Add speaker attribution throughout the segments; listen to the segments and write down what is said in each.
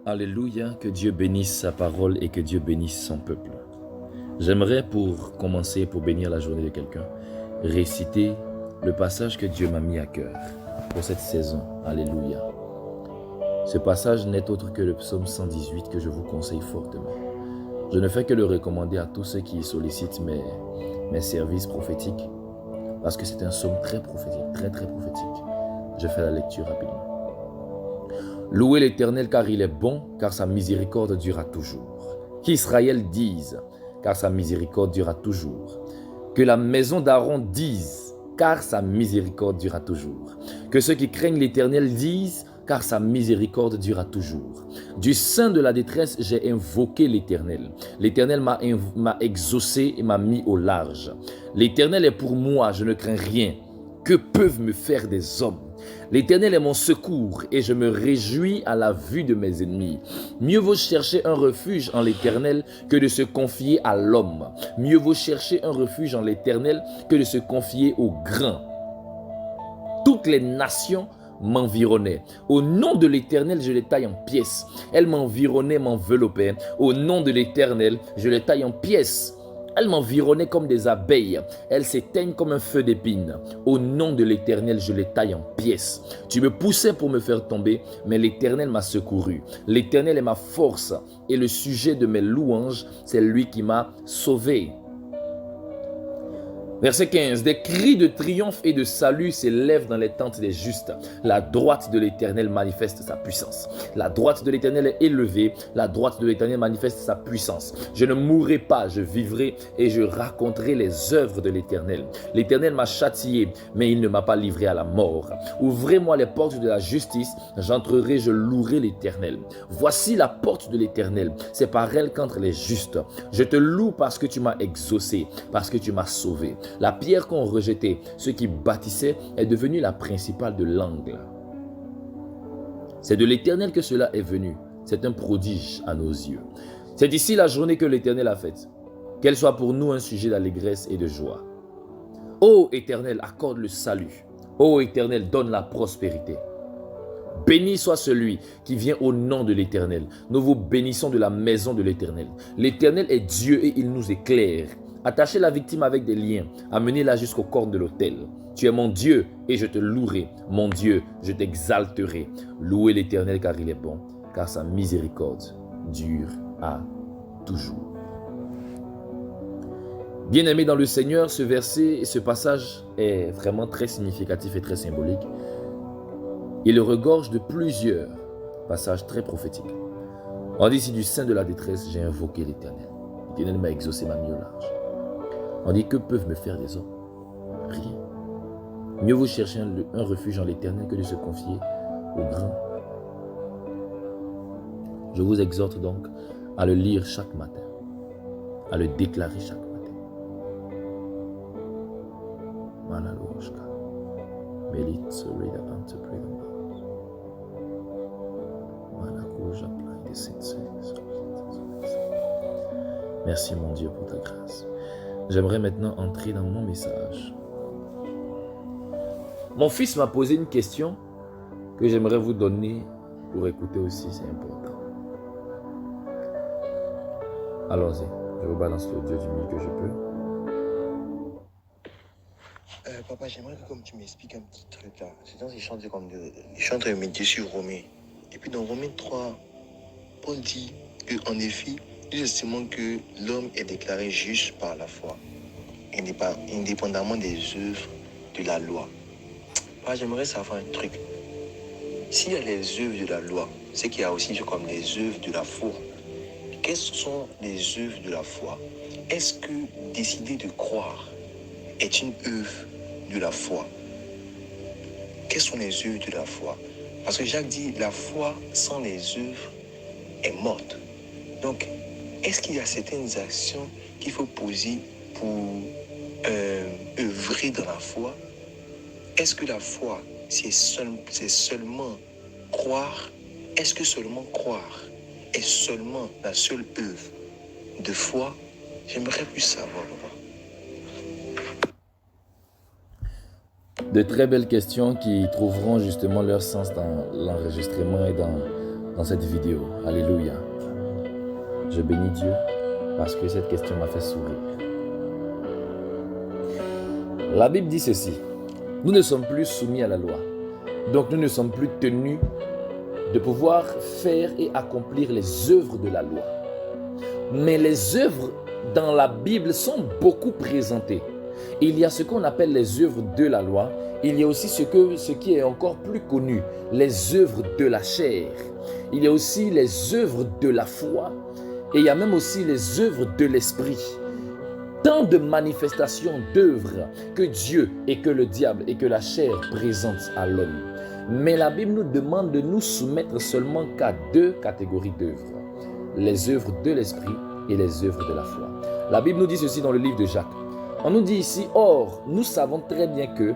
Speaker 1: Alléluia, que Dieu bénisse sa parole et que Dieu bénisse son peuple. J'aimerais pour commencer, pour bénir la journée de quelqu'un, réciter le passage que Dieu m'a mis à cœur pour cette saison. Alléluia. Ce passage n'est autre que le psaume 118 que je vous conseille fortement. Je ne fais que le recommander à tous ceux qui sollicitent mes services prophétiques parce que c'est un psaume très prophétique, très prophétique. Je fais la lecture rapidement. Louez l'Éternel car il est bon, car sa miséricorde durera toujours. Qu'Israël dise, car sa miséricorde durera toujours. Que la maison d'Aaron dise, car sa miséricorde durera toujours. Que ceux qui craignent l'Éternel disent, car sa miséricorde durera toujours. Du sein de la détresse, j'ai invoqué l'Éternel. L'Éternel m'a exaucé et m'a mis au large. L'Éternel est pour moi, je ne crains rien. Que peuvent me faire des hommes? L'Éternel est mon secours et je me réjouis à la vue de mes ennemis. Mieux vaut chercher un refuge en l'Éternel que de se confier à l'homme. Mieux vaut chercher un refuge en l'Éternel que de se confier au grand. Toutes les nations m'environnaient. Au nom de l'Éternel, je les taille en pièces. Elles m'environnaient, m'enveloppaient. Au nom de l'Éternel, je les taille en pièces. Elles m'environnaient comme des abeilles. Elles s'éteignent comme un feu d'épine. Au nom de l'Éternel, je les taille en pièces. Tu me poussais pour me faire tomber, mais l'Éternel m'a secouru. L'Éternel est ma force et le sujet de mes louanges, c'est lui qui m'a sauvé. Verset 15. Des cris de triomphe et de salut s'élèvent dans les tentes des justes. La droite de l'Éternel manifeste sa puissance. La droite de l'Éternel est élevée. La droite de l'Éternel manifeste sa puissance. Je ne mourrai pas, je vivrai et je raconterai les œuvres de l'Éternel. L'Éternel m'a châtié, mais il ne m'a pas livré à la mort. Ouvrez-moi les portes de la justice, j'entrerai, je louerai l'Éternel. Voici la porte de l'Éternel, c'est par elle qu'entrent les justes. Je te loue parce que tu m'as exaucé, parce que tu m'as sauvé. La pierre qu'ont rejetée ceux qui bâtissaient est devenue la principale de l'angle. C'est de l'Éternel que cela est venu. C'est un prodige à nos yeux. C'est ici la journée que l'Éternel a faite. Qu'elle soit pour nous un sujet d'allégresse et de joie. Ô Éternel, accorde le salut. Ô Éternel, donne la prospérité. Béni soit celui qui vient au nom de l'Éternel. Nous vous bénissons de la maison de l'Éternel. L'Éternel est Dieu et il nous éclaire. Attachez la victime avec des liens, amenez-la jusqu'au corps de l'autel. Tu es mon Dieu et je te louerai. Mon Dieu, je t'exalterai. Louez l'Éternel car il est bon, car sa miséricorde dure à toujours. Bien-aimés dans le Seigneur, ce verset et ce passage est vraiment très significatif et très symbolique. Il regorge de plusieurs passages très prophétiques. On dit ici du sein de la détresse, j'ai invoqué l'Éternel. L'Éternel m'a exaucé, m'a mis au large. On dit que peuvent me faire des hommes? Rien. Mieux vaut chercher un refuge en l'Éternel que de se confier au grand. Je vous exhorte donc à le lire chaque matin, à le déclarer chaque matin. Merci mon Dieu pour ta grâce. J'aimerais maintenant entrer dans mon message. Mon fils m'a posé une question que j'aimerais vous donner pour écouter aussi, c'est important. Allons-y, je vous balance l'audio du mieux que je peux.
Speaker 2: Papa, j'aimerais que comme tu m'expliques un petit truc là. C'est dans je suis en train de méditer sur Romains. Et puis dans Romains 3, Paul dit qu'en effet, nous estimons que l'homme est déclaré juste par la foi, indépendamment des œuvres de la loi. J'aimerais savoir un truc. S'il y a les œuvres de la loi, c'est qu'il y a aussi comme les œuvres de la foi. Quelles sont les œuvres de la foi? Est-ce que décider de croire est une œuvre de la foi? Quelles sont les œuvres de la foi? Parce que Jacques dit, la foi sans les œuvres est morte. Donc, est-ce qu'il y a certaines actions qu'il faut poser pour œuvrer dans la foi? Est-ce que la foi, c'est seulement croire? Est-ce que seulement croire est seulement la seule œuvre de foi? J'aimerais plus savoir, papa.
Speaker 1: De très belles questions qui trouveront justement leur sens dans l'enregistrement et dans dans cette vidéo. Alléluia. Je bénis Dieu parce que cette question m'a fait sourire. La Bible dit ceci. Nous ne sommes plus soumis à la loi. Donc nous ne sommes plus tenus de pouvoir faire et accomplir les œuvres de la loi. Mais les œuvres dans la Bible sont beaucoup présentées. Il y a ce qu'on appelle les œuvres de la loi. Il y a aussi ce qui est encore plus connu, les œuvres de la chair. Il y a aussi les œuvres de la foi. Et il y a même aussi les œuvres de l'esprit. Tant de manifestations d'œuvres que Dieu et que le diable et que la chair présentent à l'homme. Mais la Bible nous demande de nous soumettre seulement qu'à deux catégories d'œuvres. Les œuvres de l'esprit et les œuvres de la foi. La Bible nous dit ceci dans le livre de Jacques. On nous dit ici, or, nous savons très bien que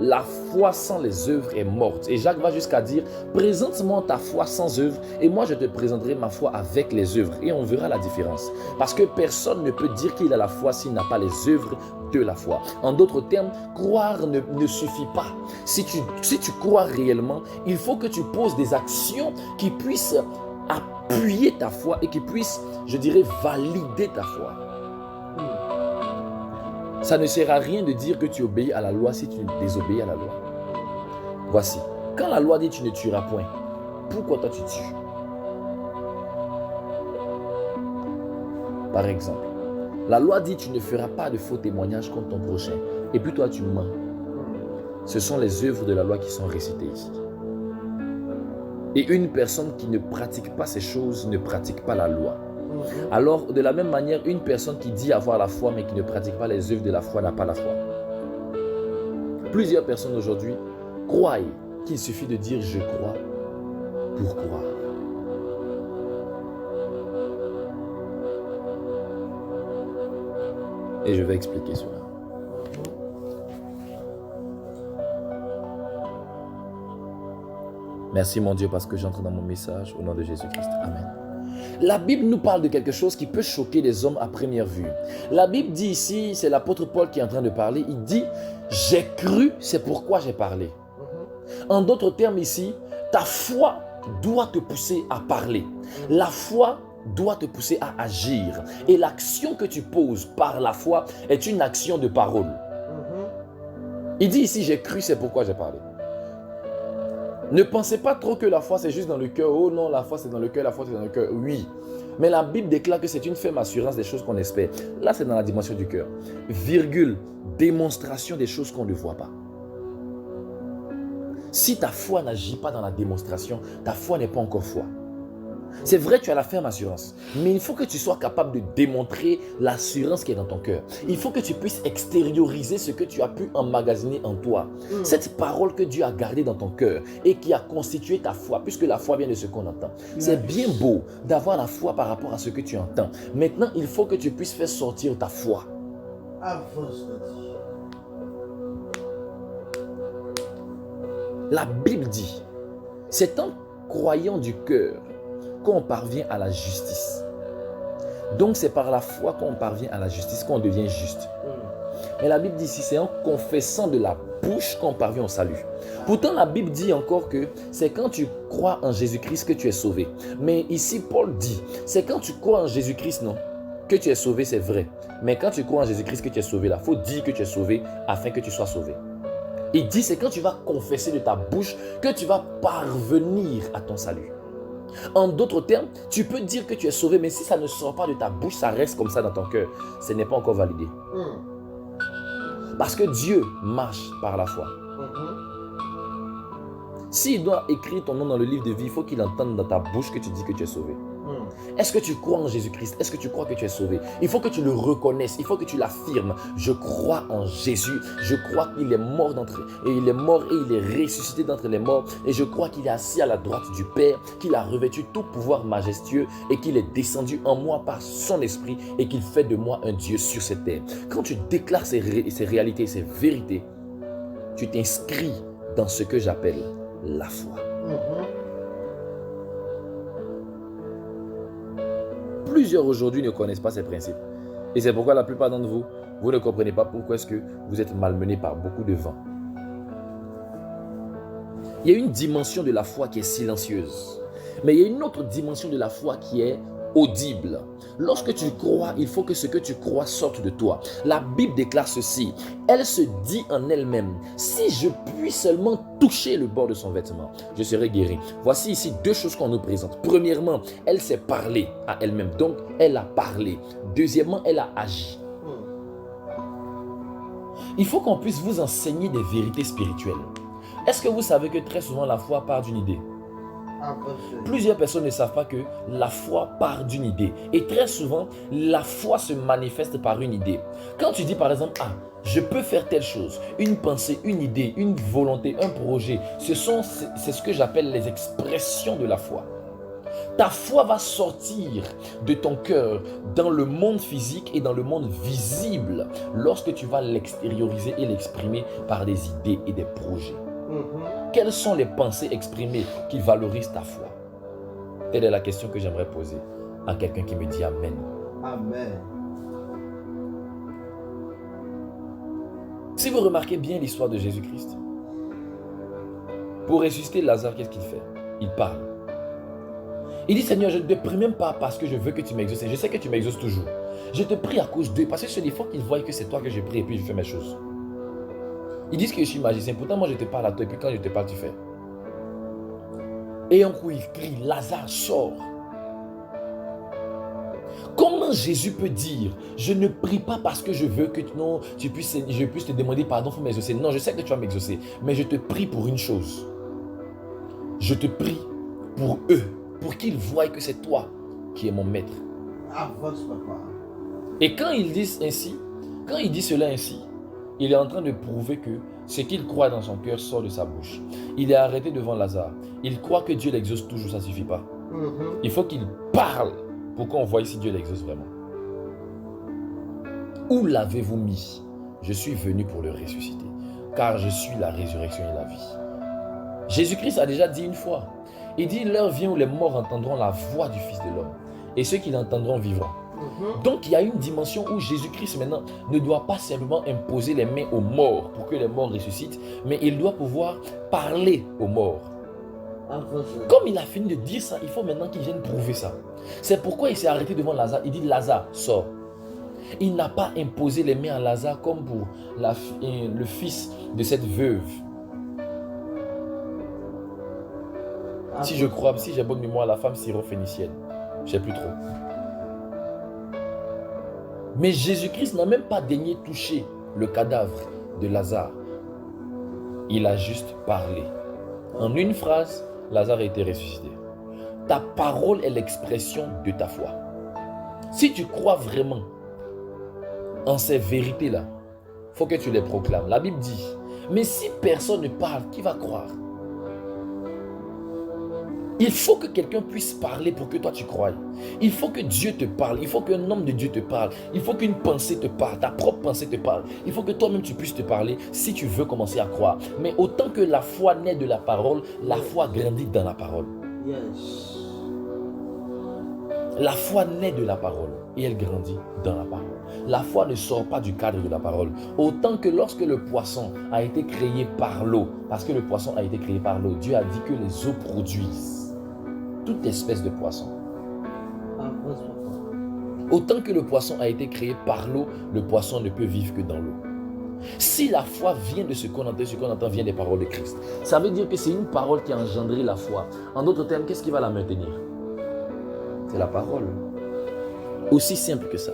Speaker 1: la foi sans les œuvres est morte. Et Jacques va jusqu'à dire, présente-moi ta foi sans œuvres et moi je te présenterai ma foi avec les œuvres. Et on verra la différence. Parce que personne ne peut dire qu'il a la foi s'il n'a pas les œuvres de la foi. En d'autres termes, croire ne suffit pas. Si tu crois réellement, il faut que tu poses des actions qui puissent appuyer ta foi et qui puissent, je dirais, valider ta foi. Ça ne sert à rien de dire que tu obéis à la loi si tu désobéis à la loi. Voici, quand la loi dit tu ne tueras point, pourquoi toi tu tues? Par exemple, la loi dit tu ne feras pas de faux témoignages contre ton prochain et puis toi tu mens. Ce sont les œuvres de la loi qui sont récitées ici. Et une personne qui ne pratique pas ces choses ne pratique pas la loi. Alors, de la même manière, une personne qui dit avoir la foi mais qui ne pratique pas les œuvres de la foi n'a pas la foi. Plusieurs personnes aujourd'hui croient qu'il suffit de dire « je crois » pour croire. Et je vais expliquer cela. Merci mon Dieu parce que j'entre dans mon message au nom de Jésus-Christ. Amen. La Bible nous parle de quelque chose qui peut choquer les hommes à première vue. La Bible dit ici, c'est l'apôtre Paul qui est en train de parler, il dit « j'ai cru, c'est pourquoi j'ai parlé ». En d'autres termes ici, ta foi doit te pousser à parler. La foi doit te pousser à agir. Et l'action que tu poses par la foi est une action de parole. Il dit ici « j'ai cru, c'est pourquoi j'ai parlé ». Ne pensez pas trop que la foi c'est juste dans le cœur. Oh non, la foi c'est dans le cœur, la foi c'est dans le cœur. Oui. Mais la Bible déclare que c'est une ferme assurance des choses qu'on espère. Là c'est dans la dimension du cœur. Virgule, démonstration des choses qu'on ne voit pas. Si ta foi n'agit pas dans la démonstration, ta foi n'est pas encore foi. C'est vrai, tu as la ferme assurance, mais il faut que tu sois capable de démontrer l'assurance qui est dans ton cœur. Il faut que tu puisses extérioriser ce que tu as pu emmagasiner en toi. Cette parole que Dieu a gardée dans ton cœur et qui a constitué ta foi, puisque la foi vient de ce qu'on entend. C'est bien beau d'avoir la foi par rapport à ce que tu entends. Maintenant, il faut que tu puisses faire sortir ta foi. La Bible dit, c'est en croyant du cœur qu'on parvient à la justice. Donc c'est par la foi qu'on parvient à la justice, qu'on devient juste. Mais la Bible dit ici, c'est en confessant de la bouche qu'on parvient au salut. Pourtant la Bible dit encore que c'est quand tu crois en Jésus-Christ que tu es sauvé. Mais ici Paul dit, c'est quand tu crois en Jésus-Christ, non, que tu es sauvé, c'est vrai. Mais quand tu crois en Jésus-Christ que tu es sauvé, là, il faut dire que tu es sauvé afin que tu sois sauvé. Il dit, c'est quand tu vas confesser de ta bouche que tu vas parvenir à ton salut. En d'autres termes, tu peux dire que tu es sauvé, mais si ça ne sort pas de ta bouche, ça reste comme ça dans ton cœur. Ce n'est pas encore validé. Parce que Dieu marche par la foi. S'il doit écrire ton nom dans le livre de vie, il faut qu'il entende dans ta bouche que tu dis que tu es sauvé. Est-ce que tu crois en Jésus-Christ? Est-ce que tu crois que tu es sauvé? Il faut que tu le reconnaisses, il faut que tu l'affirmes. Je crois en Jésus, je crois qu'il est mort et il est ressuscité d'entre les morts et je crois qu'il est assis à la droite du Père, qu'il a revêtu tout pouvoir majestueux et qu'il est descendu en moi par son esprit et qu'il fait de moi un Dieu sur cette terre. Quand tu déclares ces réalités, ces vérités, tu t'inscris dans ce que j'appelle la foi. Plusieurs aujourd'hui ne connaissent pas ces principes. Et c'est pourquoi la plupart d'entre vous, vous ne comprenez pas pourquoi est-ce que vous êtes malmenés par beaucoup de vent. Il y a une dimension de la foi qui est silencieuse. Mais il y a une autre dimension de la foi qui est audible. Lorsque tu crois, il faut que ce que tu crois sorte de toi. La Bible déclare ceci. Elle se dit en elle-même, si je puis seulement toucher le bord de son vêtement, je serai guéri. Voici ici deux choses qu'on nous présente. Premièrement, elle s'est parlé à elle-même. Donc, elle a parlé. Deuxièmement, elle a agi. Il faut qu'on puisse vous enseigner des vérités spirituelles. Est-ce que vous savez que très souvent la foi part d'une idée? Plusieurs personnes ne savent pas que la foi part d'une idée. Et très souvent, la foi se manifeste par une idée. Quand tu dis par exemple, je peux faire telle chose, une pensée, une idée, une volonté, un projet, c'est ce que j'appelle les expressions de la foi. Ta foi va sortir de ton cœur dans le monde physique et dans le monde visible lorsque tu vas l'extérioriser et l'exprimer par des idées et des projets. Quelles sont les pensées exprimées qui valorisent ta foi? Telle est la question que j'aimerais poser à quelqu'un qui me dit Amen.
Speaker 3: Amen.
Speaker 1: Si vous remarquez bien l'histoire de Jésus-Christ, pour ressusciter Lazare, qu'est-ce qu'il fait? Il parle. Il dit, Seigneur, je ne te prie même pas parce que je veux que tu m'exauces. Je sais que tu m'exauces toujours. Je te prie à cause d'eux. Parce que il faut qu'ils voient que c'est toi que je prie et puis je fais mes choses. Ils disent que je suis magicien. Pourtant, moi, je te parle à toi et puis quand je te parle, tu fais. Et un coup, il crie, Lazare, sort. Comment Jésus peut dire, je ne prie pas parce que je veux que je puisse te demander pardon pour m'exaucer. Non, je sais que tu vas m'exaucer. Mais je te prie pour une chose. Je te prie pour eux. Pour qu'ils voient que c'est toi qui es mon maître. Et quand il dit cela ainsi, il est en train de prouver que ce qu'il croit dans son cœur sort de sa bouche. Il est arrêté devant Lazare. Il croit que Dieu l'exauce toujours, ça ne suffit pas. Il faut qu'il parle pour qu'on voie si Dieu l'exauce vraiment. Où l'avez-vous mis? Je suis venu pour le ressusciter, car je suis la résurrection et la vie. Jésus-Christ a déjà dit une fois. Il dit, l'heure vient où les morts entendront la voix du Fils de l'homme. Et ceux qui l'entendront vivront. Donc il y a une dimension où Jésus-Christ maintenant ne doit pas simplement imposer les mains aux morts pour que les morts ressuscitent, mais il doit pouvoir parler aux morts. Comme il a fini de dire ça, il faut maintenant qu'il vienne prouver ça. C'est pourquoi il s'est arrêté devant Lazare. Il dit, Lazare, sors. Il n'a pas imposé les mains à Lazare comme pour le fils de cette veuve. Si je crois, si j'ai bonne mémoire, la femme syro-phénicienne. Je ne sais plus trop. Mais Jésus-Christ n'a même pas daigné toucher le cadavre de Lazare. Il a juste parlé. En une phrase, Lazare a été ressuscité. Ta parole est l'expression de ta foi. Si tu crois vraiment en ces vérités-là, il faut que tu les proclames. La Bible dit, mais si personne ne parle, qui va croire? Il faut que quelqu'un puisse parler pour que toi tu croies. Il faut que Dieu te parle. Il faut qu'un homme de Dieu te parle. Il faut qu'une pensée te parle. Ta propre pensée te parle. Il faut que toi-même tu puisses te parler si tu veux commencer à croire. Mais autant que la foi naît de la parole, la foi grandit dans la parole.
Speaker 3: Yes.
Speaker 1: La foi naît de la parole et elle grandit dans la parole. La foi ne sort pas du cadre de la parole. Autant que lorsque le poisson a été créé par l'eau, parce que le poisson a été créé par l'eau, Dieu a dit que les eaux produisent toute espèce de poisson. Autant que le poisson a été créé par l'eau, le poisson ne peut vivre que dans l'eau. Si la foi vient de ce qu'on entend vient des paroles de Christ, ça veut dire que c'est une parole qui a engendré la foi. En d'autres termes, qu'est-ce qui va la maintenir? C'est la parole. Aussi simple que ça.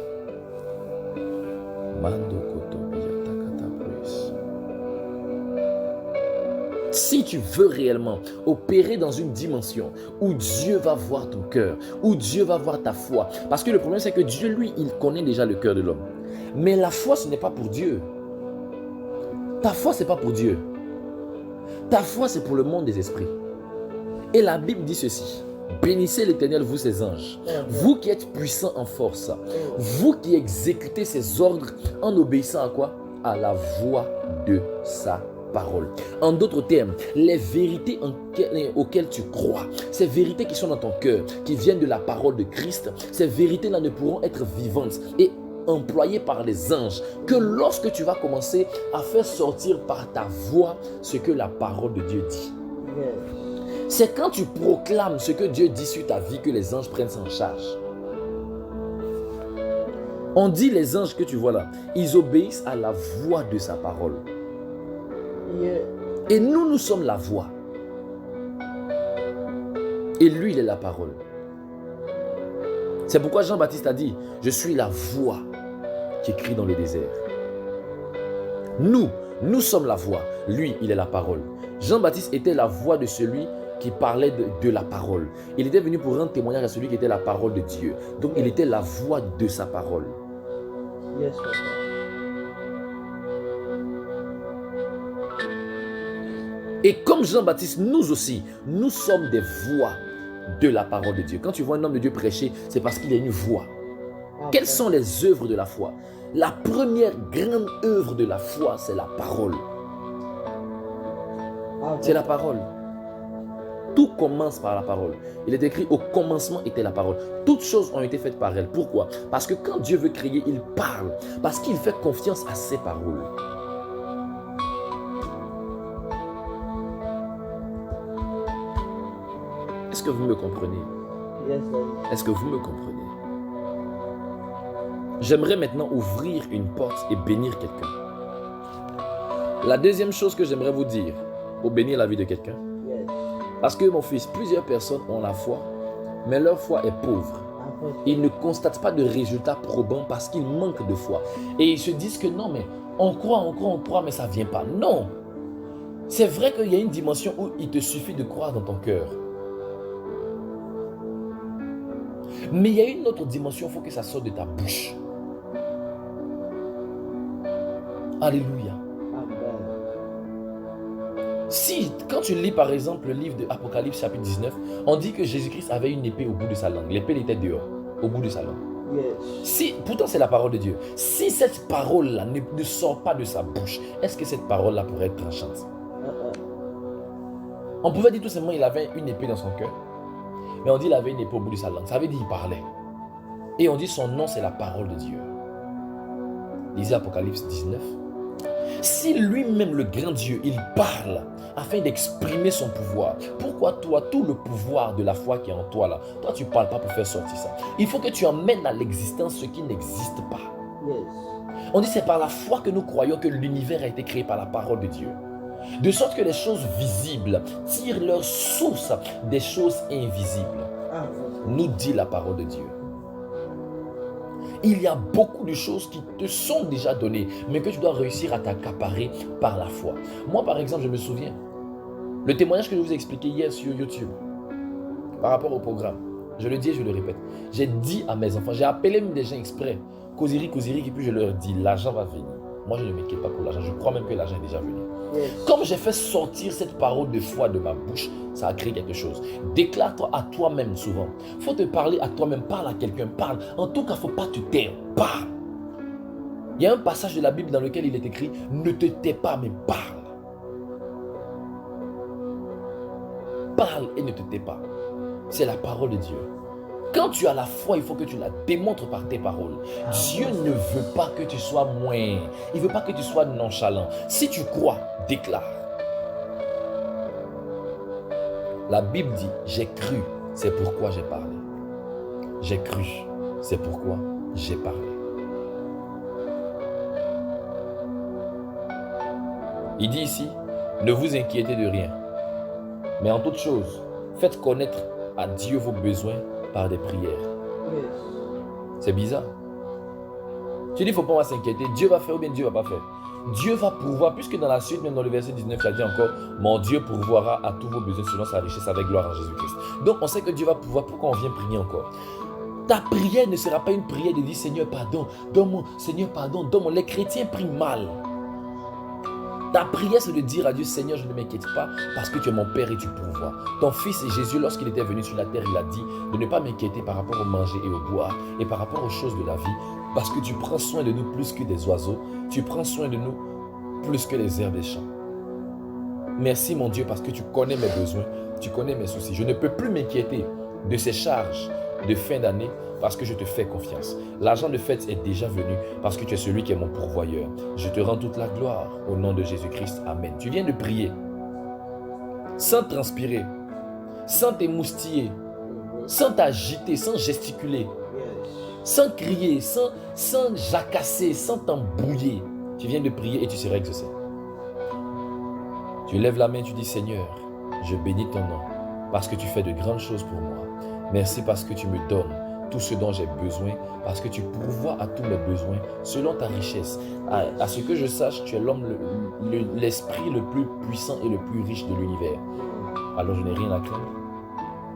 Speaker 1: Si tu veux réellement opérer dans une dimension où Dieu va voir ton cœur, où Dieu va voir ta foi, parce que le problème c'est que Dieu, lui, il connaît déjà le cœur de l'homme. Mais la foi, ce n'est pas pour Dieu. Ta foi, ce n'est pas pour Dieu. Ta foi, c'est pour le monde des esprits. Et la Bible dit ceci. Bénissez l'Éternel, vous ses anges, vous qui êtes puissants en force, vous qui exécutez ses ordres en obéissant à quoi? À la voix de sa parole. En d'autres termes, les vérités auxquelles tu crois, ces vérités qui sont dans ton cœur, qui viennent de la parole de Christ, ces vérités-là ne pourront être vivantes et employées par les anges que lorsque tu vas commencer à faire sortir par ta voix ce que la parole de Dieu dit. C'est quand tu proclames ce que Dieu dit sur ta vie que les anges prennent ça en charge. On dit les anges que tu vois là, ils obéissent à la voix de sa parole. Et nous, nous sommes la voix. Et lui, il est la parole. C'est pourquoi Jean-Baptiste a dit, je suis la voix qui crie dans le désert. Nous sommes la voix. Lui, il est la parole. Jean-Baptiste était la voix de celui qui parlait de la parole. Il était venu pour rendre témoignage à celui qui était la parole de Dieu. Donc, il était la voix de sa parole.
Speaker 3: Yes, Papa.
Speaker 1: Et comme Jean-Baptiste, nous aussi, nous sommes des voix de la parole de Dieu. Quand tu vois un homme de Dieu prêcher, c'est parce qu'il y a une voix. Quelles sont les œuvres de la foi? La première grande œuvre de la foi, c'est la parole. C'est la parole. Tout commence par la parole. Il est écrit, au commencement était la parole. Toutes choses ont été faites par elle. Pourquoi? Parce que quand Dieu veut créer, il parle. Parce qu'il fait confiance à ses paroles. Est-ce que vous me comprenez?
Speaker 3: Yes, Daddy.
Speaker 1: Est-ce que vous me comprenez? J'aimerais maintenant ouvrir une porte et bénir quelqu'un. La deuxième chose que j'aimerais vous dire pour bénir la vie de quelqu'un,
Speaker 3: Yes.
Speaker 1: parce que mon fils, plusieurs personnes ont la foi, mais leur foi est pauvre. Ils ne constatent pas de résultats probants parce qu'ils manquent de foi. Et ils se disent que non, mais on croit, mais ça ne vient pas. Non! C'est vrai qu'il y a une dimension où il te suffit de croire dans ton cœur. Mais il y a une autre dimension, il faut que ça sorte de ta bouche. Alléluia.
Speaker 3: Amen.
Speaker 1: Si, quand tu lis par exemple le livre de Apocalypse chapitre 19, on dit que Jésus-Christ avait une épée au bout de sa langue. L'épée était dehors, au bout de sa langue.
Speaker 3: Yes.
Speaker 1: Si, pourtant c'est la parole de Dieu. Si cette parole-là ne sort pas de sa bouche, est-ce que cette parole-là pourrait être tranchante? On pouvait dire tout simplement qu'il avait une épée dans son cœur. Mais on dit qu'il avait une épée au bout de sa langue. Ça veut dire qu'il parlait. Et on dit son nom c'est la parole de Dieu. Lisez Apocalypse 19. Si lui-même, le grand Dieu, il parle afin d'exprimer son pouvoir, pourquoi toi, tout le pouvoir de la foi qui est en toi là, toi tu ne parles pas pour faire sortir ça? Il faut que tu emmènes à l'existence ce qui n'existe pas.
Speaker 3: Yes.
Speaker 1: On dit c'est par la foi que nous croyons que l'univers a été créé par la parole de Dieu. De sorte que les choses visibles tirent leur source des choses invisibles.
Speaker 3: Amen.
Speaker 1: Nous dit la parole de Dieu. Il y a beaucoup de choses qui te sont déjà données, mais que tu dois réussir à t'accaparer par la foi. Moi, par exemple, je me souviens, le témoignage que je vous ai expliqué hier sur YouTube, par rapport au programme, je le dis et je le répète, j'ai dit à mes enfants, j'ai appelé même des gens exprès, Koziri, et puis je leur dis, l'argent va venir. Moi, je ne m'inquiète pas pour l'argent, je crois même que l'argent est déjà venu.
Speaker 3: Yes.
Speaker 1: Comme j'ai fait sortir cette parole de foi de ma bouche, ça a créé quelque chose. Déclare-toi à toi-même souvent. Il faut te parler à toi-même. Parle à quelqu'un. Parle. En tout cas, il ne faut pas te taire. Parle. Il y a un passage de la Bible dans lequel il est écrit « Ne te tais pas, mais parle. » Parle et ne te tais pas. C'est la parole de Dieu. Quand tu as la foi, il faut que tu la démontres par tes paroles. Dieu ne veut pas que tu sois moins. Il ne veut pas que tu sois nonchalant. Si tu crois, déclare. La Bible dit, j'ai cru, c'est pourquoi j'ai parlé. J'ai cru, c'est pourquoi j'ai parlé. Il dit ici, ne vous inquiétez de rien. Mais en toute chose, faites connaître à Dieu vos besoins par des prières.
Speaker 3: Yes.
Speaker 1: C'est bizarre. Tu dis, il ne faut pas s'inquiéter. Dieu va faire ou bien Dieu ne va pas faire. Dieu va pourvoir, puisque dans la suite, même dans le verset 19, tu as dit encore, mon Dieu pourvoira à tous vos besoins selon sa richesse avec gloire en Jésus-Christ. Donc, on sait que Dieu va pourvoir. Pourquoi on vient prier encore? Ta prière ne sera pas une prière de dire, Seigneur, pardon, donne-moi, Seigneur, pardon, donne-moi. Les chrétiens prient mal. Ta prière, c'est de dire à Dieu, Seigneur, je ne m'inquiète pas parce que tu es mon Père et tu pourvois. Ton Fils Jésus, lorsqu'il était venu sur la terre, il a dit de ne pas m'inquiéter par rapport au manger et au boire et par rapport aux choses de la vie parce que tu prends soin de nous plus que des oiseaux, tu prends soin de nous plus que les herbes des champs. Merci mon Dieu parce que tu connais mes besoins, tu connais mes soucis. Je ne peux plus m'inquiéter de ces charges de fin d'année parce que je te fais confiance. L'argent de fête est déjà venu parce que tu es celui qui est mon pourvoyeur. Je te rends toute la gloire au nom de Jésus-Christ. Amen. Tu viens de prier sans transpirer. sans t'émoustiller, sans t'agiter, sans gesticuler,
Speaker 3: Yes.
Speaker 1: sans crier, sans jacasser, sans t'embrouiller. Tu viens de prier et tu seras exaucé. Tu lèves la main, tu dis Seigneur, je bénis ton nom parce que tu fais de grandes choses pour moi. Merci parce que tu me donnes tout ce dont j'ai besoin, parce que tu pourvois à tous mes besoins selon ta richesse. À ce que je sache, tu es l'homme, l'esprit le plus puissant et le plus riche de l'univers. Alors je n'ai rien à craindre.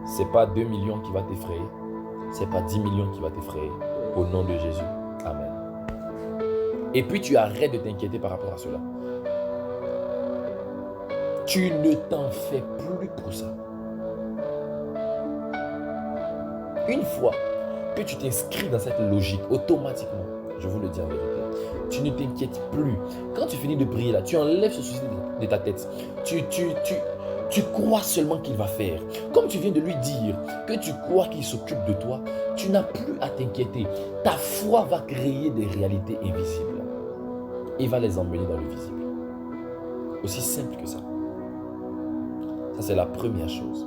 Speaker 1: Ce n'est pas 2 millions qui va t'effrayer. Ce n'est pas 10 millions qui va t'effrayer. Au nom de Jésus. Amen. Et puis tu arrêtes de t'inquiéter par rapport à cela. Tu ne t'en fais plus pour ça. Une fois que tu t'inscris dans cette logique, automatiquement, je vous le dis en vérité, tu ne t'inquiètes plus. Quand tu finis de prier là, tu enlèves ce souci de ta tête. Tu crois seulement qu'il va faire. Comme tu viens de lui dire que tu crois qu'il s'occupe de toi, tu n'as plus à t'inquiéter. Ta foi va créer des réalités invisibles. Il va les emmener dans le visible. Aussi simple que ça. Ça, c'est la première chose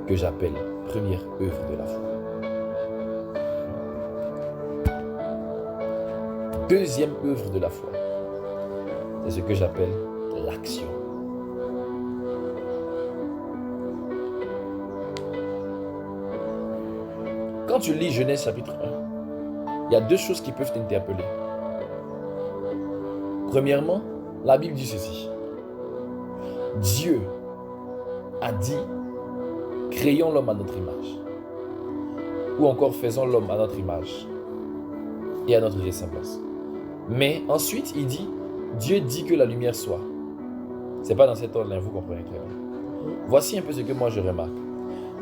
Speaker 1: que j'appelle première œuvre de la foi. Deuxième œuvre de la foi, c'est ce que j'appelle l'action. Quand tu lis Genèse chapitre 1, il y a deux choses qui peuvent t'interpeller. Premièrement, la Bible dit ceci. Dieu a dit, créons l'homme à notre image. Ou encore faisons l'homme à notre image et à notre ressemblance. Mais ensuite, il dit, Dieu dit que la lumière soit. Ce n'est pas dans cet ordre-là, vous comprenez très bien. Voici un peu ce que moi je remarque.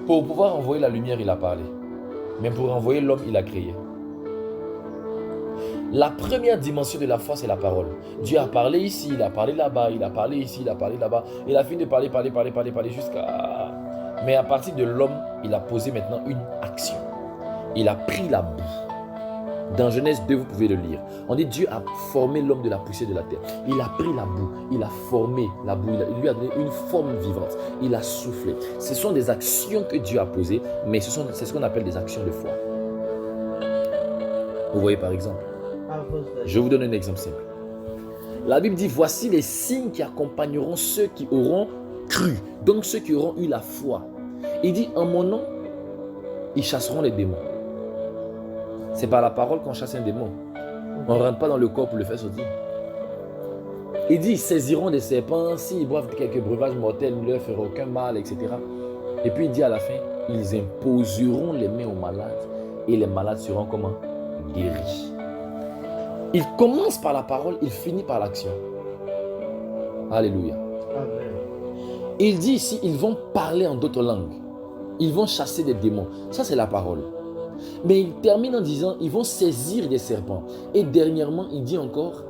Speaker 1: Pour pouvoir envoyer la lumière, il a parlé. Mais pour envoyer l'homme, il a créé. La première dimension de la foi, c'est la parole. Dieu a parlé ici, il a parlé là-bas, il a parlé ici, il a parlé là-bas. Il a fini de parler jusqu'à... Mais à partir de l'homme, il a posé maintenant une action. Il a pris la boue. Dans Genèse 2, vous pouvez le lire. On dit Dieu a formé l'homme de la poussière de la terre. Il a pris la boue, il a formé la boue, il lui a donné une forme vivante. Il a soufflé. Ce sont des actions que Dieu a posées, mais c'est ce qu'on appelle des actions de foi. Vous voyez par exemple, je vous donne un exemple simple. La Bible dit, voici les signes qui accompagneront ceux qui auront cru, donc ceux qui auront eu la foi. Il dit, en mon nom, ils chasseront les démons. C'est par la parole qu'on chasse un démon. On ne rentre pas dans le corps pour le faire sortir. Il dit, ils saisiront des serpents, s'ils boivent quelques breuvages mortels, ne leur feront aucun mal, etc. Et puis il dit à la fin, ils imposeront les mains aux malades et les malades seront comment? Guéris. Il commence par la parole, il finit par l'action. Alléluia.
Speaker 3: Amen.
Speaker 1: Il dit ici, ils vont parler en d'autres langues. Ils vont chasser des démons. Ça, c'est la parole. Mais il termine en disant, ils vont saisir des serpents. Et dernièrement, il dit encore,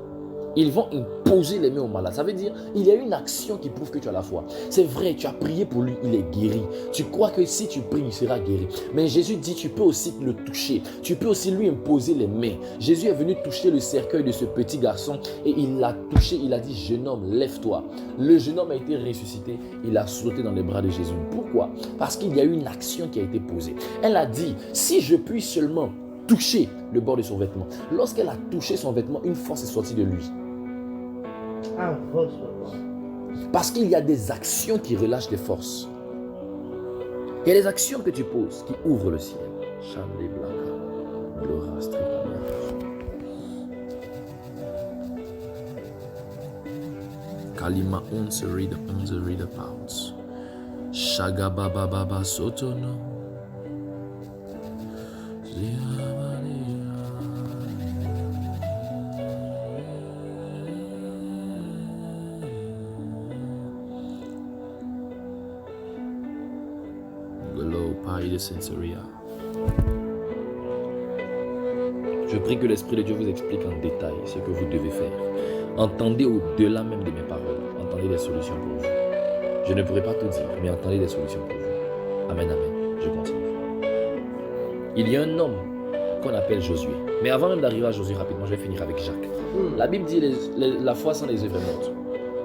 Speaker 1: ils vont imposer les mains aux malades. Ça veut dire, il y a une action qui prouve que tu as la foi. C'est vrai, tu as prié pour lui, il est guéri. Tu crois que si tu pries, il sera guéri. Mais Jésus dit, tu peux aussi le toucher. Tu peux aussi lui imposer les mains. Jésus est venu toucher le cercueil de ce petit garçon et il l'a touché. Il a dit, jeune homme, lève-toi. Le jeune homme a été ressuscité. Il a sauté dans les bras de Jésus. Pourquoi? Parce qu'il y a une action qui a été posée. Elle a dit, si je puis seulement toucher le bord de son vêtement. Lorsqu'elle a touché son vêtement, une force est sortie de lui. Parce qu'il y a des actions qui relâchent des forces. Il y a des actions que tu poses qui ouvrent le ciel. Kalima onze rida pounds. Shagabababa sotono. Je prie que l'Esprit de Dieu vous explique en détail ce que vous devez faire. Entendez au-delà même de mes paroles. Entendez des solutions pour vous. Je ne pourrai pas tout dire, mais entendez des solutions pour vous. Amen, amen. Je continue. Il y a un homme qu'on appelle Josué. Mais avant même d'arriver à Josué, rapidement, je vais finir avec Jacques. La Bible dit la foi sans les œuvres est morte.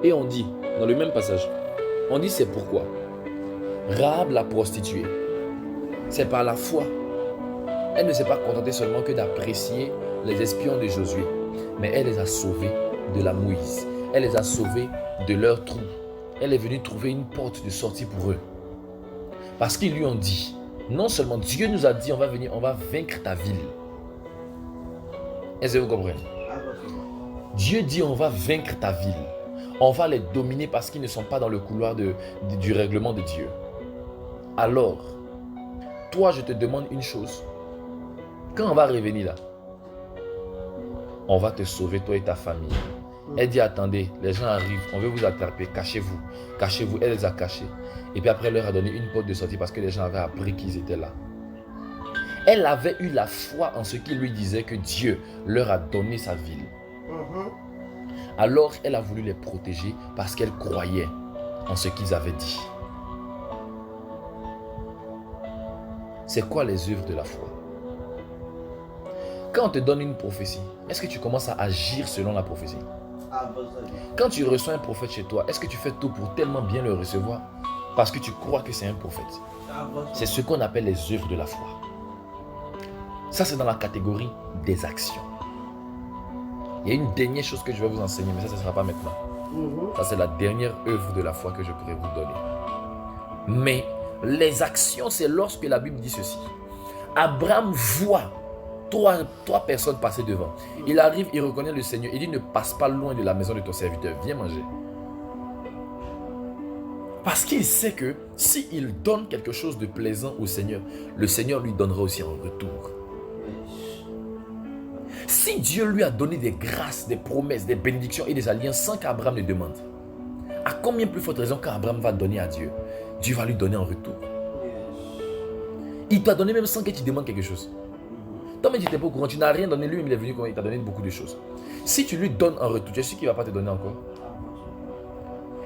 Speaker 1: Et on dit, dans le même passage, on dit c'est pourquoi. Rahab la prostituée, c'est par la foi. Elle ne s'est pas contentée seulement que d'apprécier les espions de Josué, mais elle les a sauvés de la mouise. Elle les a sauvés de leur trou. Elle est venue trouver une porte de sortie pour eux. Parce qu'ils lui ont dit, non seulement Dieu nous a dit, on va venir, on va vaincre ta ville. Est-ce que vous comprenez? Dieu dit, on va vaincre ta ville. On va les dominer parce qu'ils ne sont pas dans le couloir du règlement de Dieu. Alors, toi, je te demande une chose. Quand on va revenir là, on va te sauver, toi et ta famille. Elle dit, attendez, les gens arrivent, on veut vous attraper, cachez-vous. Cachez-vous, elle les a cachés. Et puis après, elle leur a donné une porte de sortie parce que les gens avaient appris qu'ils étaient là. Elle avait eu la foi en ce qu'il lui disait que Dieu leur a donné sa ville. Alors, elle a voulu les protéger parce qu'elle croyait en ce qu'ils avaient dit. C'est quoi les œuvres de la foi? Quand on te donne une prophétie, est-ce que tu commences à agir selon la prophétie? Quand tu reçois un prophète chez toi, est-ce que tu fais tout pour tellement bien le recevoir? Parce que tu crois que c'est un prophète. C'est ce qu'on appelle les œuvres de la foi. Ça, c'est dans la catégorie des actions. Il y a une dernière chose que je vais vous enseigner, mais ça, ce ne sera pas maintenant. Ça, c'est la dernière œuvre de la foi que je pourrais vous donner. Mais les actions, c'est lorsque la Bible dit ceci. Abraham voit trois personnes passer devant. Il arrive, il reconnaît le Seigneur. Il dit, ne passe pas loin de la maison de ton serviteur. Viens manger. Parce qu'il sait que s'il donne quelque chose de plaisant au Seigneur, le Seigneur lui donnera aussi en retour. Si Dieu lui a donné des grâces, des promesses, des bénédictions et des alliances sans qu'Abraham ne demande, à combien plus forte raison qu'Abraham va donner à Dieu, Dieu va lui donner en retour. Il t'a donné même sans que tu demandes quelque chose. Toi, mais tu n'étais pas au courant, tu n'as rien donné, lui, il est venu quand il t'a donné beaucoup de choses. Si tu lui donnes en retour, tu es sûr qu'il ne va pas te donner encore.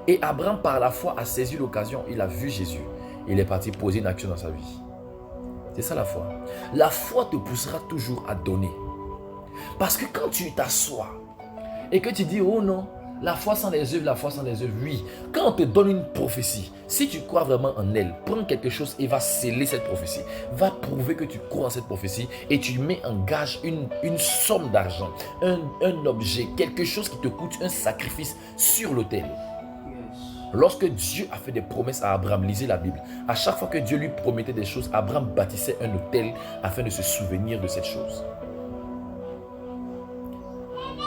Speaker 1: Et Abraham, par la foi, a saisi l'occasion, il a vu Jésus. Il est parti poser une action dans sa vie. C'est ça la foi. La foi te poussera toujours à donner. Parce que quand tu t'assois et que tu dis, oh non, la foi sans les œuvres, la foi sans les œuvres, oui. Quand on te donne une prophétie, si tu crois vraiment en elle, prends quelque chose et va sceller cette prophétie. Va prouver que tu crois en cette prophétie et tu mets en gage une somme d'argent, un objet, quelque chose qui te coûte un sacrifice sur l'autel. Lorsque Dieu a fait des promesses à Abraham, lisez la Bible. À chaque fois que Dieu lui promettait des choses, Abraham bâtissait un autel afin de se souvenir de cette chose.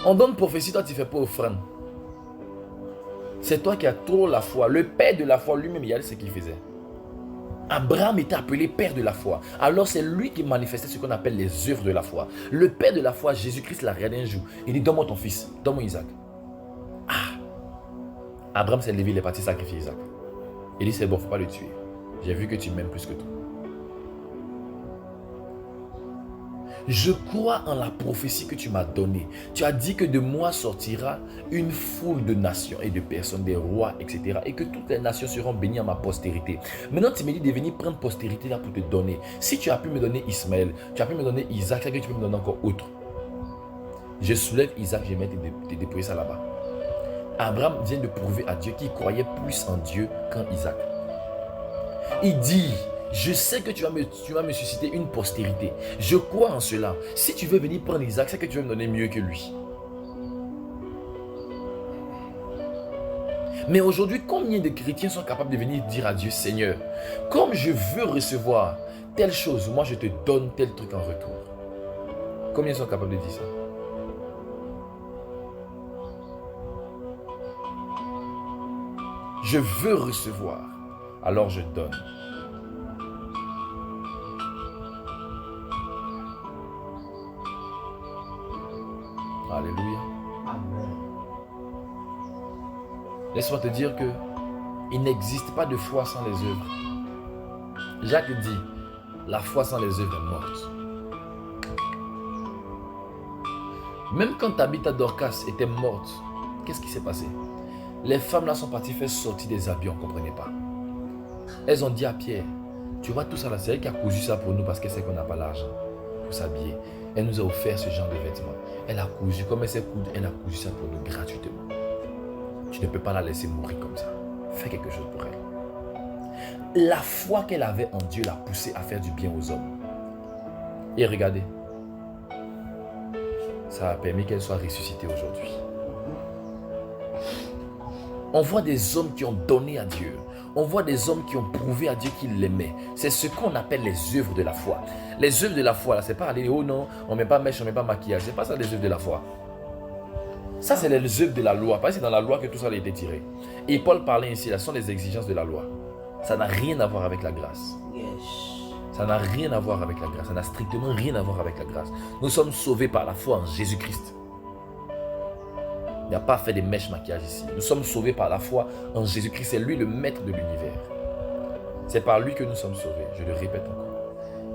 Speaker 1: On donne prophétie, toi tu ne fais pas offrande. C'est toi qui as trop la foi. Le père de la foi lui-même, il y a ce qu'il faisait. Abraham était appelé père de la foi. Alors c'est lui qui manifestait ce qu'on appelle les œuvres de la foi. Le père de la foi, Jésus-Christ, l'a regardé un jour. Il dit, donne-moi ton fils, donne-moi Isaac. Abraham s'est levé, il est parti sacrifier Isaac. Il dit, c'est bon, il ne faut pas le tuer. J'ai vu que tu m'aimes plus que tout. Je crois en la prophétie que tu m'as donnée. Tu as dit que de moi sortira une foule de nations et de personnes, des rois, etc. Et que toutes les nations seront bénies à ma postérité. Maintenant, tu me dis de venir prendre postérité là pour te donner. Si tu as pu me donner Ismaël, tu as pu me donner Isaac, c'est que tu peux me donner encore autre. Je soulève Isaac, je vais te déployer ça là-bas. Abraham vient de prouver à Dieu qu'il croyait plus en Dieu qu'en Isaac. Il dit, je sais que tu vas me susciter une postérité. Je crois en cela. Si tu veux venir prendre Isaac, c'est que tu vas me donner mieux que lui. Mais aujourd'hui, combien de chrétiens sont capables de venir dire à Dieu, Seigneur, comme je veux recevoir telle chose, moi je te donne tel truc en retour. Combien sont capables de dire ça? Je veux recevoir, alors je donne. Alléluia.
Speaker 3: Amen.
Speaker 1: Laisse-moi te dire que il n'existe pas de foi sans les œuvres. Jacques dit, la foi sans les œuvres est morte. Même quand Tabitha Dorcas était morte, qu'est-ce qui s'est passé? Les femmes là sont parties faire sortir des habits, on ne comprenait pas. Elles ont dit à Pierre, tu vois tout ça là, c'est elle qui a cousu ça pour nous parce qu'elle sait qu'on n'a pas l'argent pour s'habiller. Elle nous a offert ce genre de vêtements. Elle a cousu, comme elle sait coudre, elle a cousu ça pour nous gratuitement. Tu ne peux pas la laisser mourir comme ça. Fais quelque chose pour elle. la foi qu'elle avait en Dieu l'a poussée à faire du bien aux hommes. Et regardez, ça a permis qu'elle soit ressuscitée aujourd'hui. On voit des hommes qui ont donné à Dieu. On voit des hommes qui ont prouvé à Dieu qu'ils l'aimaient. C'est ce qu'on appelle les œuvres de la foi. Les œuvres de la foi, là, c'est pas aller, oh non, on ne met pas mèche, on ne met pas maquillage. C'est pas ça les œuvres de la foi. Ça, c'est les œuvres de la loi. Parce que c'est dans la loi que tout ça a été tiré. Et Paul parlait ici, là, ce sont les exigences de la loi. Ça n'a rien à voir avec la grâce. Ça n'a rien à voir avec la grâce. Ça n'a strictement rien à voir avec la grâce. Nous sommes sauvés par la foi en Jésus-Christ. Il n'y a pas fait de mèche maquillage ici. Nous sommes sauvés par la foi en Jésus-Christ. C'est lui le maître de l'univers. C'est par lui que nous sommes sauvés. Je le répète encore.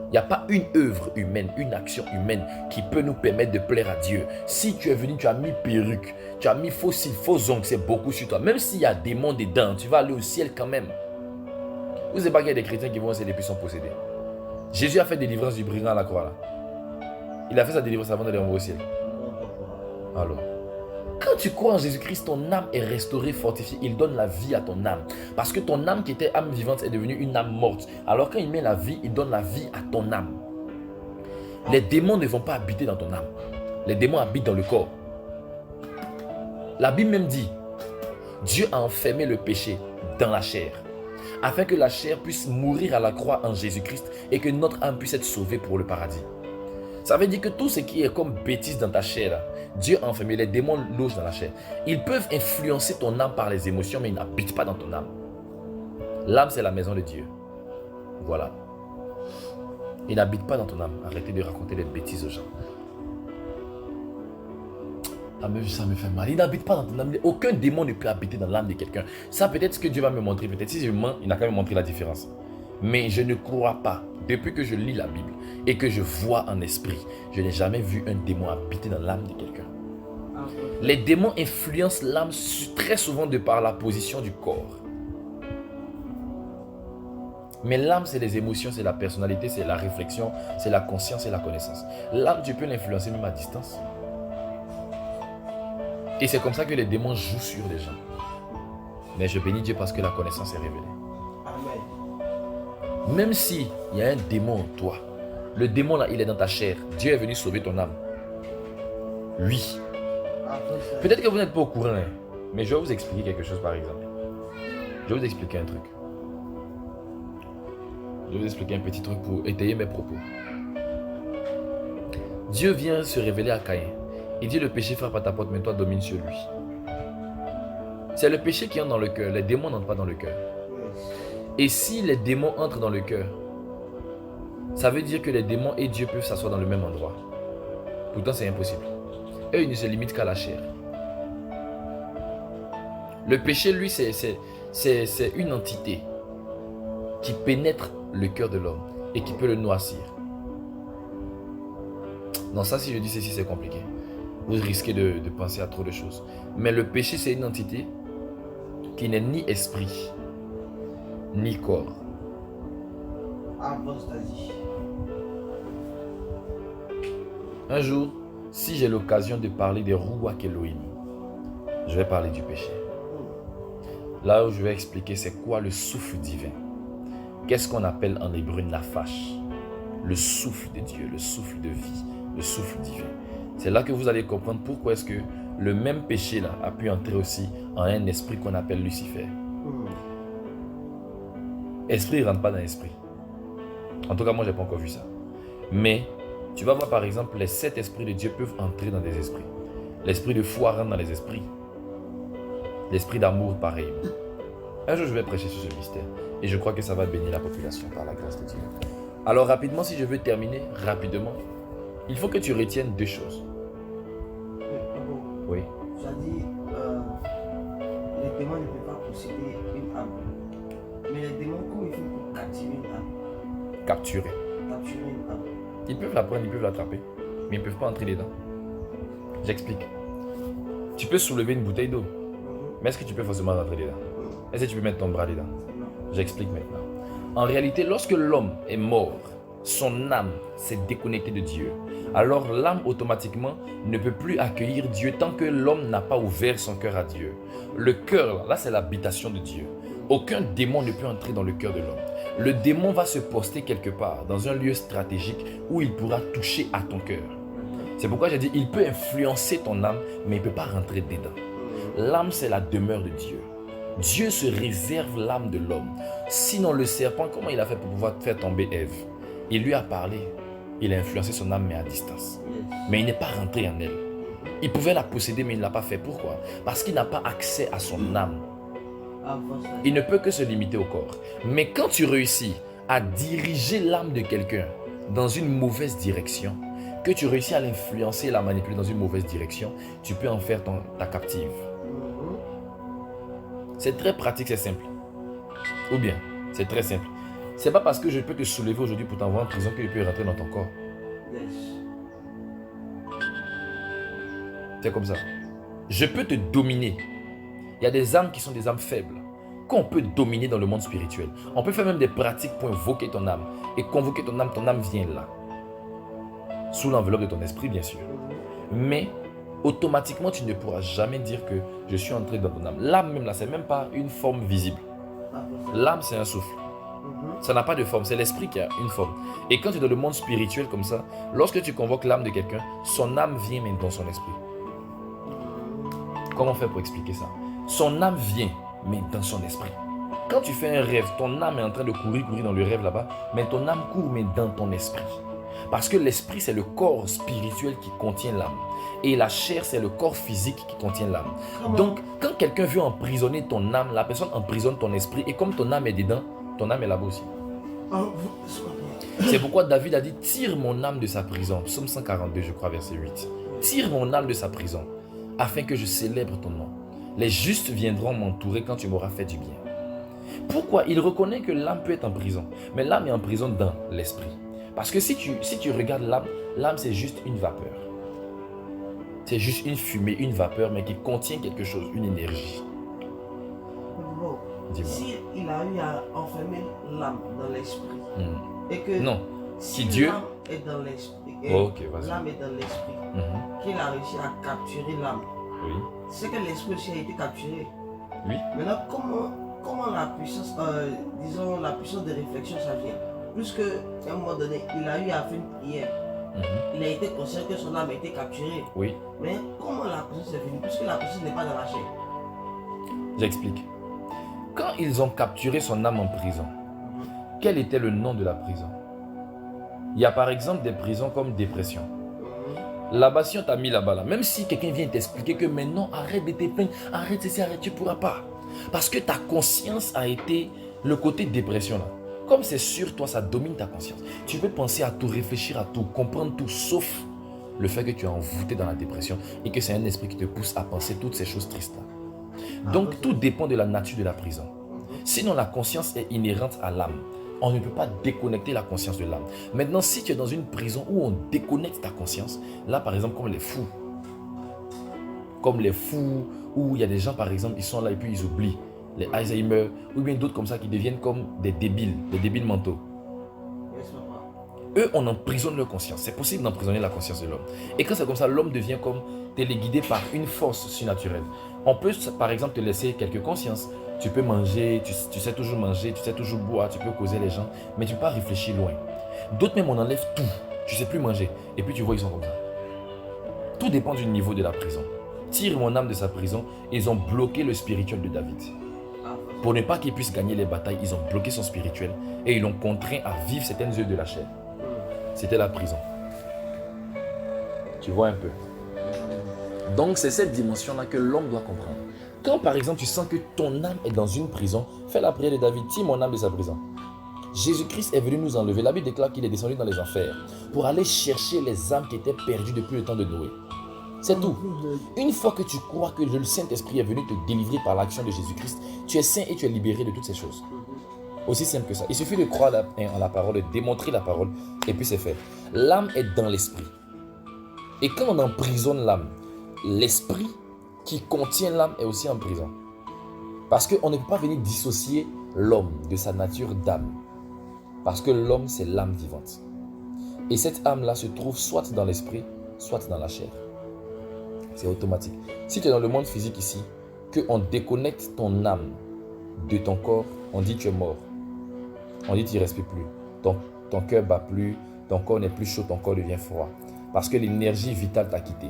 Speaker 1: Il n'y a pas une œuvre humaine, une action humaine qui peut nous permettre de plaire à Dieu. Si tu es venu, tu as mis perruque, tu as mis faux cils, faux ongles, c'est beaucoup sur toi. Même s'il y a des démons dedans, tu vas aller au ciel quand même. Vous ne savez pas qu'il y a des chrétiens qui vont au ciel et puis sont possédés. Jésus a fait délivrance du brigand à la croix là. Il a fait sa délivrance avant d'aller au ciel. Alors, quand tu crois en Jésus-Christ, ton âme est restaurée, fortifiée. Il donne la vie à ton âme. Parce que ton âme qui était âme vivante est devenue une âme morte. Alors quand il met la vie, il donne la vie à ton âme. Les démons ne vont pas habiter dans ton âme. Les démons habitent dans le corps. La Bible même dit, Dieu a enfermé le péché dans la chair, afin que la chair puisse mourir à la croix en Jésus-Christ et que notre âme puisse être sauvée pour le paradis. Ça veut dire que tout ce qui est comme bêtise dans ta chair, là, Dieu a enfermé, les démons logent dans la chair. Ils peuvent influencer ton âme par les émotions, mais ils n'habitent pas dans ton âme. L'âme, c'est la maison de Dieu. Voilà. Il n'habite pas dans ton âme. Arrêtez de raconter des bêtises aux gens. Ça me fait mal. Il n'habite pas dans ton âme. Aucun démon ne peut habiter dans l'âme de quelqu'un. Ça, peut-être ce que Dieu va me montrer. Peut-être si je mens, il n'a qu'à me montrer la différence. Mais je ne crois pas. Depuis que je lis la Bible et que je vois en esprit, je n'ai jamais vu un démon habiter dans l'âme de quelqu'un. Les démons influencent l'âme très souvent de par la position du corps. Mais l'âme, c'est les émotions, c'est la personnalité, c'est la réflexion, c'est la conscience et la connaissance. L'âme, tu peux l'influencer même à distance. Et c'est comme ça que les démons jouent sur les gens. Mais je bénis Dieu parce que la connaissance est révélée. Même si il y a un démon en toi, le démon là, il est dans ta chair. Dieu est venu sauver ton âme. Oui. Peut-être que vous n'êtes pas au courant, hein, mais je vais vous expliquer quelque chose par exemple. Je vais vous expliquer un truc. Je vais vous expliquer un petit truc pour étayer mes propos. Dieu vient se révéler à Caïn. Il dit le péché frappe à ta porte, mais toi domine sur lui. C'est le péché qui entre dans le cœur. Les démons n'entrent pas dans le cœur. Et si les démons entrent dans le cœur, ça veut dire que les démons et Dieu peuvent s'asseoir dans le même endroit. Pourtant, c'est impossible. Eux, ils ne se limitent qu'à la chair. Le péché, lui, c'est une entité qui pénètre le cœur de l'homme et qui peut le noircir. Non, ça, si je dis ceci, c'est compliqué. Vous risquez de penser à trop de choses. Mais le péché, c'est une entité qui n'est ni esprit, ni corps. Un jour, si j'ai l'occasion de parler des Ruach Elohim, je vais parler du péché. Là où je vais expliquer c'est quoi le souffle divin. Qu'est-ce qu'on appelle en hébreu nafash? Le souffle de Dieu, le souffle de vie, le souffle divin. C'est là que vous allez comprendre pourquoi est-ce que le même péché là a pu entrer aussi en un esprit qu'on appelle Lucifer. Esprit ne rentre pas dans l'esprit. En tout cas, moi, je n'ai pas encore vu ça. Mais, tu vas voir par exemple, les 7 esprits de Dieu peuvent entrer dans des esprits. L'esprit de foi rentre dans les esprits. L'esprit d'amour, pareil. Un jour, je vais prêcher sur ce mystère. Et je crois que ça va bénir la population par la grâce de Dieu. Alors, rapidement, si je veux terminer, rapidement, il faut que tu retiennes 2 choses. Oui.
Speaker 3: Tu as dit, les démons ne peuvent pas posséder une âme. Mais les démons, comment ils font pour captiver une âme?
Speaker 1: Capturer.
Speaker 3: Capturer une âme.
Speaker 1: Ils peuvent la prendre, ils peuvent l'attraper. Mais ils ne peuvent pas entrer dedans. J'explique. Tu peux soulever une bouteille d'eau. Mais est-ce que tu peux forcément rentrer dedans? Est-ce que tu peux mettre ton bras dedans? J'explique maintenant. En réalité, lorsque l'homme est mort, son âme s'est déconnectée de Dieu. Alors l'âme automatiquement ne peut plus accueillir Dieu tant que l'homme n'a pas ouvert son cœur à Dieu. Le cœur, là c'est l'habitation de Dieu. Aucun démon ne peut entrer dans le cœur de l'homme. Le démon va se poster quelque part, dans un lieu stratégique où il pourra toucher à ton cœur. C'est pourquoi j'ai dit, il peut influencer ton âme, mais il ne peut pas rentrer dedans. L'âme, c'est la demeure de Dieu. Dieu se réserve l'âme de l'homme. Sinon, le serpent, comment il a fait pour pouvoir faire tomber Ève? Il lui a parlé, il a influencé son âme, mais à distance. Mais il n'est pas rentré en elle. Il pouvait la posséder, mais il ne l'a pas fait. Pourquoi? Parce qu'il n'a pas accès à son âme. Il ne peut que se limiter au corps. Mais quand tu réussis à diriger l'âme de quelqu'un dans une mauvaise direction, que tu réussis à l'influencer et la manipuler dans une mauvaise direction, tu peux en faire ta captive. C'est très pratique, c'est simple. Ou bien, c'est très simple. C'est pas parce que je peux te soulever aujourd'hui pour t'envoyer en prison que je peux rentrer dans ton corps. C'est comme ça. Je peux te dominer. Il y a des âmes qui sont des âmes faibles, qu'on peut dominer dans le monde spirituel. On peut faire même des pratiques pour invoquer ton âme. Et convoquer ton âme vient là. Sous l'enveloppe de ton esprit, bien sûr. Mais, automatiquement, tu ne pourras jamais dire que je suis entré dans ton âme. L'âme même là, c'est même pas une forme visible. L'âme, c'est un souffle. Ça n'a pas de forme, c'est l'esprit qui a une forme. Et quand tu es dans le monde spirituel comme ça, lorsque tu convoques l'âme de quelqu'un, son âme vient même dans son esprit. Comment faire pour expliquer ça? Son âme vient, mais dans son esprit. Quand tu fais un rêve, ton âme est en train de courir dans le rêve là-bas, mais ton âme court, mais dans ton esprit. Parce que l'esprit, c'est le corps spirituel qui contient l'âme. Et la chair, c'est le corps physique qui contient l'âme. Donc, quand quelqu'un veut emprisonner ton âme, la personne emprisonne ton esprit. Et comme ton âme est dedans, ton âme est là-bas aussi. C'est pourquoi David a dit, tire mon âme de sa prison. Psaume 142, je crois, verset 8. Tire mon âme de sa prison, afin que je célèbre ton nom. Les justes viendront m'entourer quand tu m'auras fait du bien. Pourquoi? Il reconnaît que l'âme peut être en prison. Mais l'âme est en prison dans l'esprit. Parce que si tu regardes l'âme, l'âme c'est juste une vapeur. C'est juste une fumée, une vapeur, mais qui contient quelque chose, une énergie.
Speaker 3: Bon, si il a eu à enfermer l'âme dans l'esprit, et que
Speaker 1: non,
Speaker 3: si
Speaker 1: Dieu
Speaker 3: l'âme est dans l'esprit, l'âme est dans l'esprit, qu'il a réussi à capturer l'âme, c'est que l'esprit aussi a été capturé.
Speaker 1: Oui.
Speaker 3: Maintenant, comment la puissance, disons la puissance de réflexion, ça vient? Puisque à un moment donné, il a eu à faire une prière. Il a été conscient que son âme a été capturée.
Speaker 1: Oui.
Speaker 3: Mais comment la puissance est venue? Puisque la puissance n'est pas dans la chair.
Speaker 1: J'explique. Quand ils ont capturé son âme en prison, quel était le nom de la prison? Il y a par exemple des prisons comme dépression. Là-bas, si on t'a mis là-bas, là, même si quelqu'un vient t'expliquer que maintenant, arrête de te plaindre, arrête ceci, arrête, tu ne pourras pas. Parce que ta conscience a été le côté dépression là. Comme c'est sur toi, ça domine ta conscience. Tu peux penser à tout, réfléchir à tout, comprendre tout, sauf le fait que tu es envoûté dans la dépression et que c'est un esprit qui te pousse à penser toutes ces choses tristes là. Donc tout dépend de la nature de la prison. Sinon la conscience est inhérente à l'âme. On ne peut pas déconnecter la conscience de l'âme. Maintenant, si tu es dans une prison où on déconnecte ta conscience, là par exemple comme les fous. Comme les fous, où il y a des gens par exemple, ils sont là et puis ils oublient. Les Alzheimer, ou bien d'autres comme ça qui deviennent comme des débiles mentaux. Eux, on emprisonne leur conscience. C'est possible d'emprisonner la conscience de l'homme. Et quand c'est comme ça, l'homme devient comme téléguidé par une force surnaturelle. On peut par exemple te laisser quelques consciences. Tu peux manger, tu sais toujours manger, tu sais toujours boire, tu peux causer les gens, mais tu ne peux pas réfléchir loin. D'autres même, on enlève tout. Tu ne sais plus manger. Et puis tu vois, ils sont comme ça. Tout dépend du niveau de la prison. Tire mon âme de sa prison, ils ont bloqué le spirituel de David. Pour ne pas qu'il puisse gagner les batailles, ils ont bloqué son spirituel et ils l'ont contraint à vivre certaines œuvres de la chair. C'était la prison. Tu vois un peu. Donc c'est cette dimension-là que l'homme doit comprendre. Quand par exemple tu sens que ton âme est dans une prison, fais la prière de David, tire mon âme de sa prison. Jésus-Christ est venu nous enlever. La Bible déclare qu'il est descendu dans les enfers pour aller chercher les âmes qui étaient perdues depuis le temps de Noé. C'est tout. Une fois que tu crois que le Saint-Esprit est venu te délivrer par l'action de Jésus-Christ, tu es saint et tu es libéré de toutes ces choses. Aussi simple que ça. Il suffit de croire en la parole, de démontrer la parole, et puis c'est fait. L'âme est dans l'esprit. Et quand on emprisonne l'âme, l'esprit qui contient l'âme est aussi en prison. Parce qu'on ne peut pas venir dissocier l'homme de sa nature d'âme. Parce que l'homme, c'est l'âme vivante. Et cette âme-là se trouve soit dans l'esprit, soit dans la chair. C'est automatique. Si tu es dans le monde physique ici, qu'on déconnecte ton âme de ton corps, on dit tu es mort. On dit tu ne respires plus. Ton cœur bat plus, ton corps n'est plus chaud, ton corps devient froid. Parce que l'énergie vitale t'a quitté.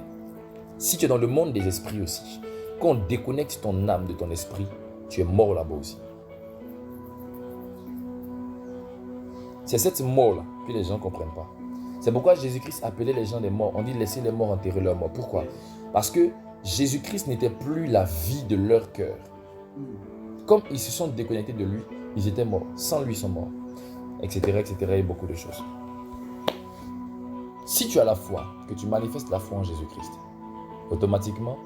Speaker 1: Si tu es dans le monde des esprits aussi, quand on déconnecte ton âme de ton esprit, tu es mort là-bas aussi. C'est cette mort-là que les gens ne comprennent pas. C'est pourquoi Jésus-Christ appelait les gens des morts. On dit laissez les morts enterrer leurs morts. Pourquoi? Parce que Jésus-Christ n'était plus la vie de leur cœur. Comme ils se sont déconnectés de lui, ils étaient morts. Sans lui, ils sont morts. Etc., etc. et beaucoup de choses. Si tu as la foi, que tu manifestes la foi en Jésus-Christ, automatiquement,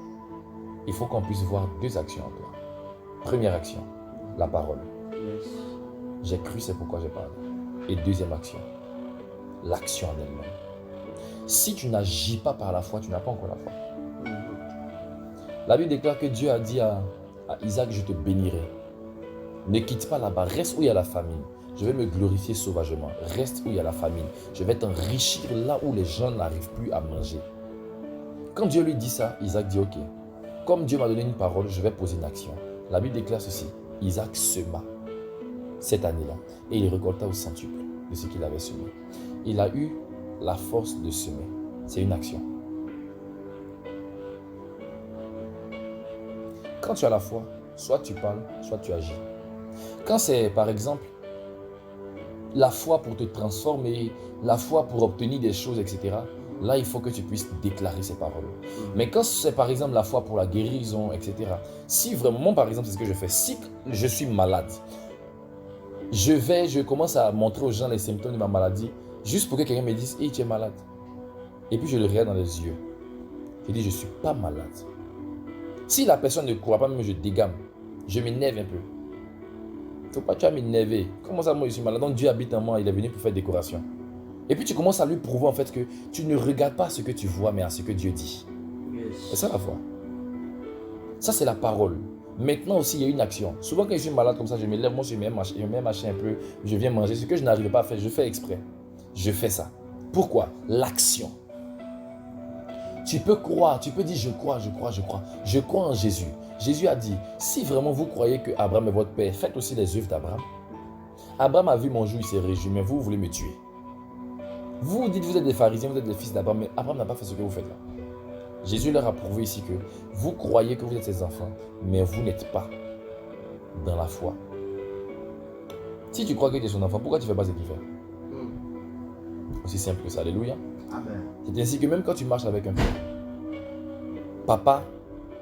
Speaker 1: il faut qu'on puisse voir deux actions en toi. Première action, la parole. J'ai cru, c'est pourquoi j'ai parlé. Et deuxième action, l'action en elle-même. Si tu n'agis pas par la foi, tu n'as pas encore la foi. La Bible déclare que Dieu a dit à Isaac, je te bénirai. Ne quitte pas là-bas, reste où il y a la famine. Je vais me glorifier sauvagement. Reste où il y a la famine. Je vais t'enrichir là où les gens n'arrivent plus à manger. Quand Dieu lui dit ça, Isaac dit ok. Comme Dieu m'a donné une parole, je vais poser une action. La Bible déclare ceci. Isaac sema cette année-là et il récolta au centuple de ce qu'il avait semé. Il a eu la force de semer. C'est une action. Quand tu as la foi, soit tu parles, soit tu agis. Quand c'est par exemple la foi pour te transformer, la foi pour obtenir des choses, etc., là, il faut que tu puisses déclarer ces paroles. Mais quand c'est par exemple la foi pour la guérison, etc., si vraiment, par exemple, c'est ce que je fais, si je suis malade, je commence à montrer aux gens les symptômes de ma maladie, juste pour que quelqu'un me dise, hey, tu es malade. Et puis je le regarde dans les yeux. Je dis, je ne suis pas malade. Si la personne ne croit pas, même je dégamme, je m'énerve un peu. Il ne faut pas que tu vas m'énerver. Comment ça, moi je suis malade? Donc Dieu habite en moi, il est venu pour faire décoration. Et puis tu commences à lui prouver en fait que tu ne regardes pas ce que tu vois, mais à ce que Dieu dit. C'est ça la foi. Ça c'est la parole. Maintenant aussi il y a une action. Souvent quand je suis malade comme ça, je me lève, moi je mets mâcher un peu, je viens manger. Ce que je n'arrive pas à faire, je fais exprès. Je fais ça. Pourquoi? L'action. Tu peux croire, tu peux dire je crois. Je crois en Jésus. Jésus a dit, si vraiment vous croyez que Abraham est votre père, faites aussi les œuvres d'Abraham. Abraham a vu mon jour, il s'est réjoui, mais vous voulez me tuer. Vous dites vous êtes des pharisiens, vous êtes les fils d'Abraham, mais Abraham n'a pas fait ce que vous faites là. Jésus leur a prouvé ici que vous croyez que vous êtes ses enfants, mais vous n'êtes pas dans la foi. Si tu crois que tu es son enfant, pourquoi tu ne fais pas ce qu'il fait? Aussi simple que ça, alléluia.
Speaker 3: Amen.
Speaker 1: C'est ainsi que même quand tu marches avec un père, papa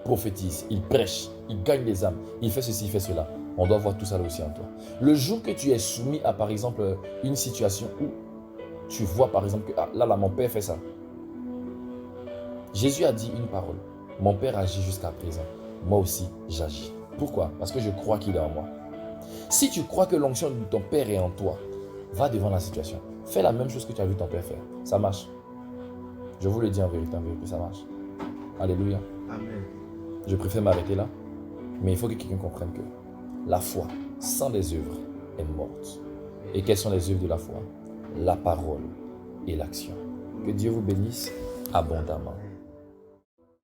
Speaker 1: prophétise, il prêche, il gagne les âmes, il fait ceci, il fait cela. On doit voir tout ça là aussi en toi. Le jour que tu es soumis à par exemple une situation où tu vois par exemple que là mon père fait ça. Jésus a dit une parole. Mon père agit jusqu'à présent. Moi aussi j'agis. Pourquoi? Parce que je crois qu'il est en moi. Si tu crois que l'onction de ton père est en toi, va devant la situation. Fais la même chose que tu as vu ton père faire. Ça marche. Je vous le dis en vérité, ça marche. Alléluia.
Speaker 3: Amen.
Speaker 1: Je préfère m'arrêter là. Mais il faut que quelqu'un comprenne que la foi sans les œuvres est morte. Et quelles sont les œuvres de la foi? La parole et l'action. Que Dieu vous bénisse abondamment.